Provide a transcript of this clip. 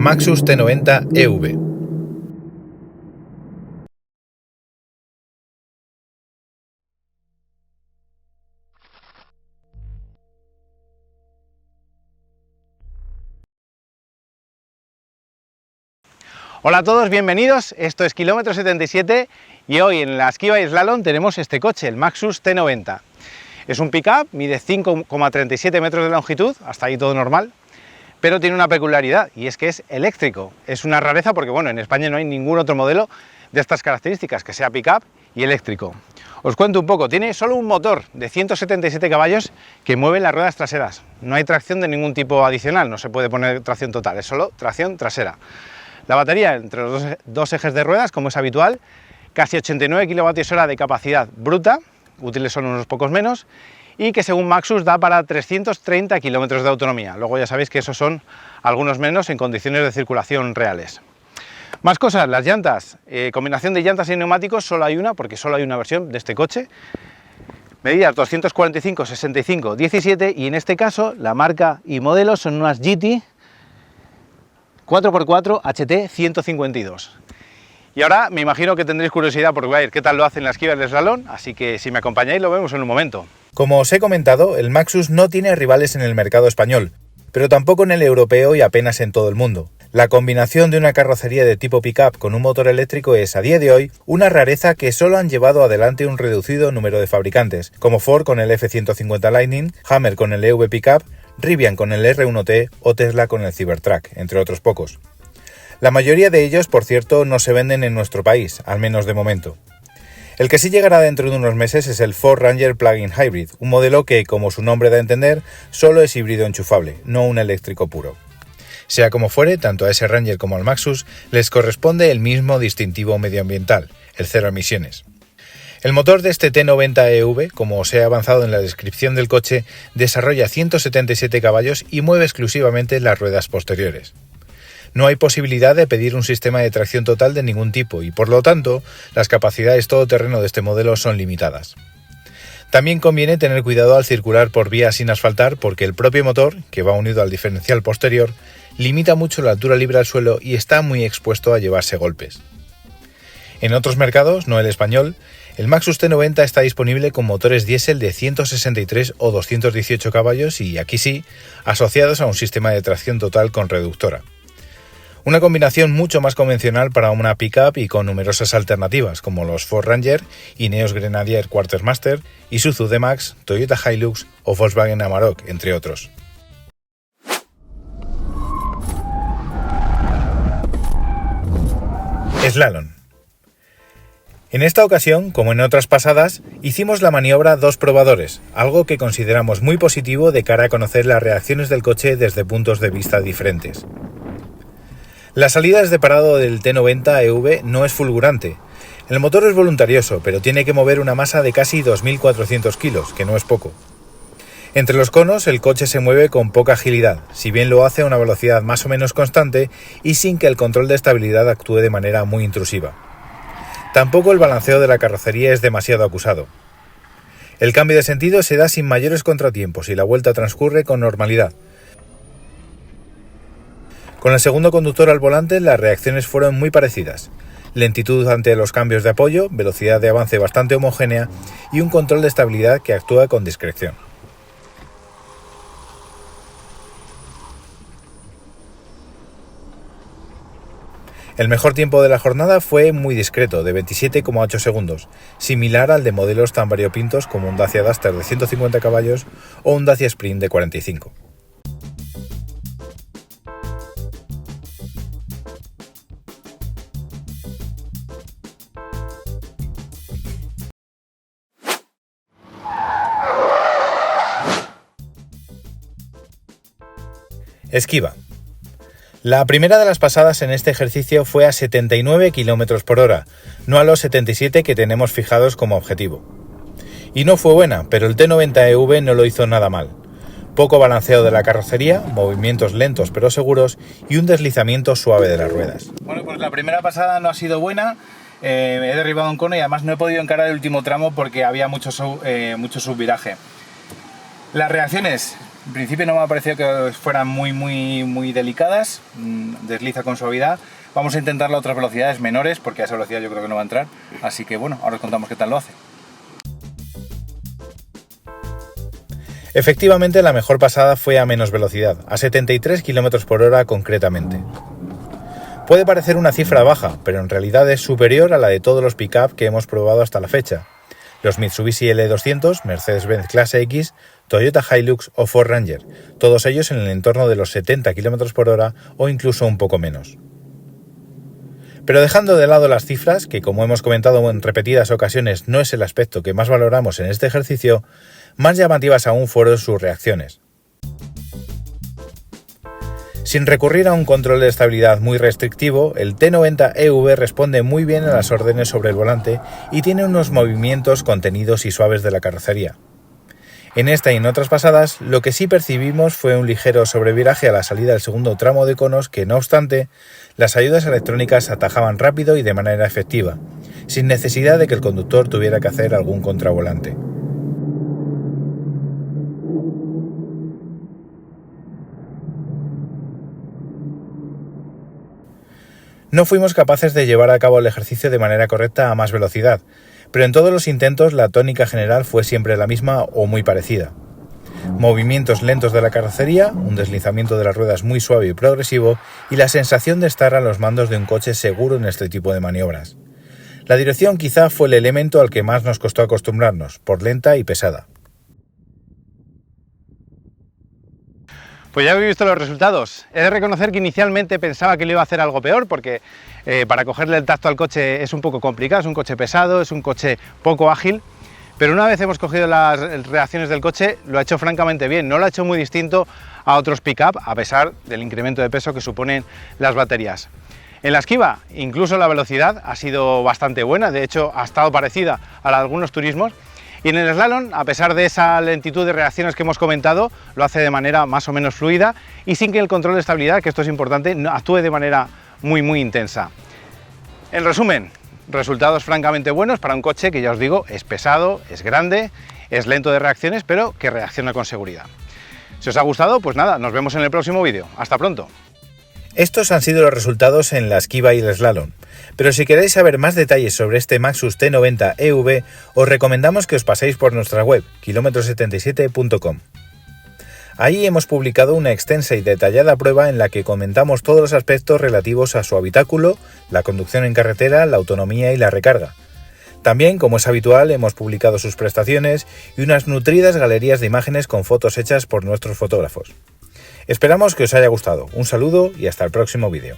Maxus T90 EV. Hola a todos, bienvenidos, esto es Kilómetro 77 y hoy en la Esquiva y Slalom tenemos este coche, el Maxus T90. Es un pick-up, mide 5,37 metros de longitud, hasta ahí todo normal, pero tiene una peculiaridad y es que es eléctrico. Es una rareza porque bueno, en España no hay ningún otro modelo de estas características, que sea pick-up y eléctrico. Os cuento un poco, tiene solo un motor de 177 caballos que mueve las ruedas traseras. No hay tracción de ningún tipo adicional, no se puede poner tracción total, es solo tracción trasera. La batería entre los dos ejes de ruedas, como es habitual, casi 89 kWh de capacidad bruta, útiles son unos pocos menos, y que según Maxus da para 330 km de autonomía. Luego ya sabéis que esos son algunos menos en condiciones de circulación reales. Más cosas, las llantas, combinación de llantas y neumáticos solo hay una, porque solo hay una versión de este coche. Medidas 245, 65, 17 y en este caso la marca y modelo son unas GT 4x4 HT 152. Y ahora me imagino que tendréis curiosidad por ver qué tal lo hace en la Esquiva del Slalom, así que si me acompañáis lo vemos en un momento. Como os he comentado, el Maxus no tiene rivales en el mercado español, pero tampoco en el europeo y apenas en todo el mundo. La combinación de una carrocería de tipo pick-up con un motor eléctrico es, a día de hoy, una rareza que solo han llevado adelante un reducido número de fabricantes, como Ford con el F-150 Lightning, Hammer con el EV Pickup, Rivian con el R1T o Tesla con el Cybertruck, entre otros pocos. La mayoría de ellos, por cierto, no se venden en nuestro país, al menos de momento. El que sí llegará dentro de unos meses es el Ford Ranger Plug-in Hybrid, un modelo que, como su nombre da a entender, solo es híbrido enchufable, no un eléctrico puro. Sea como fuere, tanto a ese Ranger como al Maxus les corresponde el mismo distintivo medioambiental, el cero emisiones. El motor de este T90 EV, como os he avanzado en la descripción del coche, desarrolla 177 caballos y mueve exclusivamente las ruedas posteriores. No hay posibilidad de pedir un sistema de tracción total de ningún tipo y, por lo tanto, las capacidades todoterreno de este modelo son limitadas. También conviene tener cuidado al circular por vías sin asfaltar porque el propio motor, que va unido al diferencial posterior, limita mucho la altura libre al suelo y está muy expuesto a llevarse golpes. En otros mercados, no el español, el Maxus T90 está disponible con motores diésel de 163 o 218 caballos y, aquí sí, asociados a un sistema de tracción total con reductora. Una combinación mucho más convencional para una pick-up y con numerosas alternativas como los Ford Ranger, Ineos Grenadier Quartermaster, Isuzu D-Max, Toyota Hilux o Volkswagen Amarok, entre otros. Slalom. En esta ocasión, como en otras pasadas, hicimos la maniobra dos probadores, algo que consideramos muy positivo de cara a conocer las reacciones del coche desde puntos de vista diferentes. La salida desde parado del T90 EV no es fulgurante. El motor es voluntarioso, pero tiene que mover una masa de casi 2.400 kilos, que no es poco. Entre los conos el coche se mueve con poca agilidad, si bien lo hace a una velocidad más o menos constante y sin que el control de estabilidad actúe de manera muy intrusiva. Tampoco el balanceo de la carrocería es demasiado acusado. El cambio de sentido se da sin mayores contratiempos y la vuelta transcurre con normalidad. Con el segundo conductor al volante las reacciones fueron muy parecidas. Lentitud ante los cambios de apoyo, velocidad de avance bastante homogénea y un control de estabilidad que actúa con discreción. El mejor tiempo de la jornada fue muy discreto, de 27,8 segundos, similar al de modelos tan variopintos como un Dacia Duster de 150 caballos o un Dacia Sprint de 45. Esquiva. La primera de las pasadas en este ejercicio fue a 79 km por hora, no a los 77 que tenemos fijados como objetivo. Y no fue buena, pero el T90 EV no lo hizo nada mal. Poco balanceo de la carrocería, movimientos lentos pero seguros y un deslizamiento suave de las ruedas. Bueno, pues la primera pasada no ha sido buena, he derribado un cono y además no he podido encarar el último tramo porque había mucho subviraje. Las reacciones En principio no me ha parecido que fueran muy delicadas, desliza con suavidad. Vamos a intentarlo a otras velocidades menores, porque a esa velocidad yo creo que no va a entrar. Así que bueno, ahora os contamos qué tal lo hace. Efectivamente, la mejor pasada fue a menos velocidad, a 73 km por hora concretamente. Puede parecer una cifra baja, pero en realidad es superior a la de todos los pick-up que hemos probado hasta la fecha. Los Mitsubishi L200, Mercedes-Benz Clase X, Toyota Hilux o Ford Ranger, todos ellos en el entorno de los 70 km por hora o incluso un poco menos. Pero dejando de lado las cifras, que como hemos comentado en repetidas ocasiones no es el aspecto que más valoramos en este ejercicio, más llamativas aún fueron sus reacciones. Sin recurrir a un control de estabilidad muy restrictivo, el T90 EV responde muy bien a las órdenes sobre el volante y tiene unos movimientos contenidos y suaves de la carrocería. En esta y en otras pasadas, lo que sí percibimos fue un ligero sobreviraje a la salida del segundo tramo de conos que, no obstante, las ayudas electrónicas atajaban rápido y de manera efectiva, sin necesidad de que el conductor tuviera que hacer algún contravolante. No fuimos capaces de llevar a cabo el ejercicio de manera correcta a más velocidad, pero en todos los intentos la tónica general fue siempre la misma o muy parecida. Movimientos lentos de la carrocería, un deslizamiento de las ruedas muy suave y progresivo y la sensación de estar a los mandos de un coche seguro en este tipo de maniobras. La dirección quizá fue el elemento al que más nos costó acostumbrarnos, por lenta y pesada. Pues ya habéis visto los resultados. He de reconocer que inicialmente pensaba que le iba a hacer algo peor porque para cogerle el tacto al coche es un poco complicado, es un coche pesado, es un coche poco ágil, pero una vez hemos cogido las reacciones del coche lo ha hecho francamente bien, no lo ha hecho muy distinto a otros pick-up a pesar del incremento de peso que suponen las baterías. En la esquiva incluso la velocidad ha sido bastante buena, de hecho ha estado parecida a la de algunos turismos. Y en el slalom, a pesar de esa lentitud de reacciones que hemos comentado, lo hace de manera más o menos fluida y sin que el control de estabilidad, que esto es importante, actúe de manera muy intensa. En resumen, resultados francamente buenos para un coche que ya os digo, es pesado, es grande, es lento de reacciones, pero que reacciona con seguridad. Si os ha gustado, pues nada, nos vemos en el próximo vídeo. ¡Hasta pronto! Estos han sido los resultados en la esquiva y el slalom, pero si queréis saber más detalles sobre este Maxus T90 EV, os recomendamos que os paséis por nuestra web, kilometro77.com. Ahí hemos publicado una extensa y detallada prueba en la que comentamos todos los aspectos relativos a su habitáculo, la conducción en carretera, la autonomía y la recarga. También, como es habitual, hemos publicado sus prestaciones y unas nutridas galerías de imágenes con fotos hechas por nuestros fotógrafos. Esperamos que os haya gustado. Un saludo y hasta el próximo vídeo.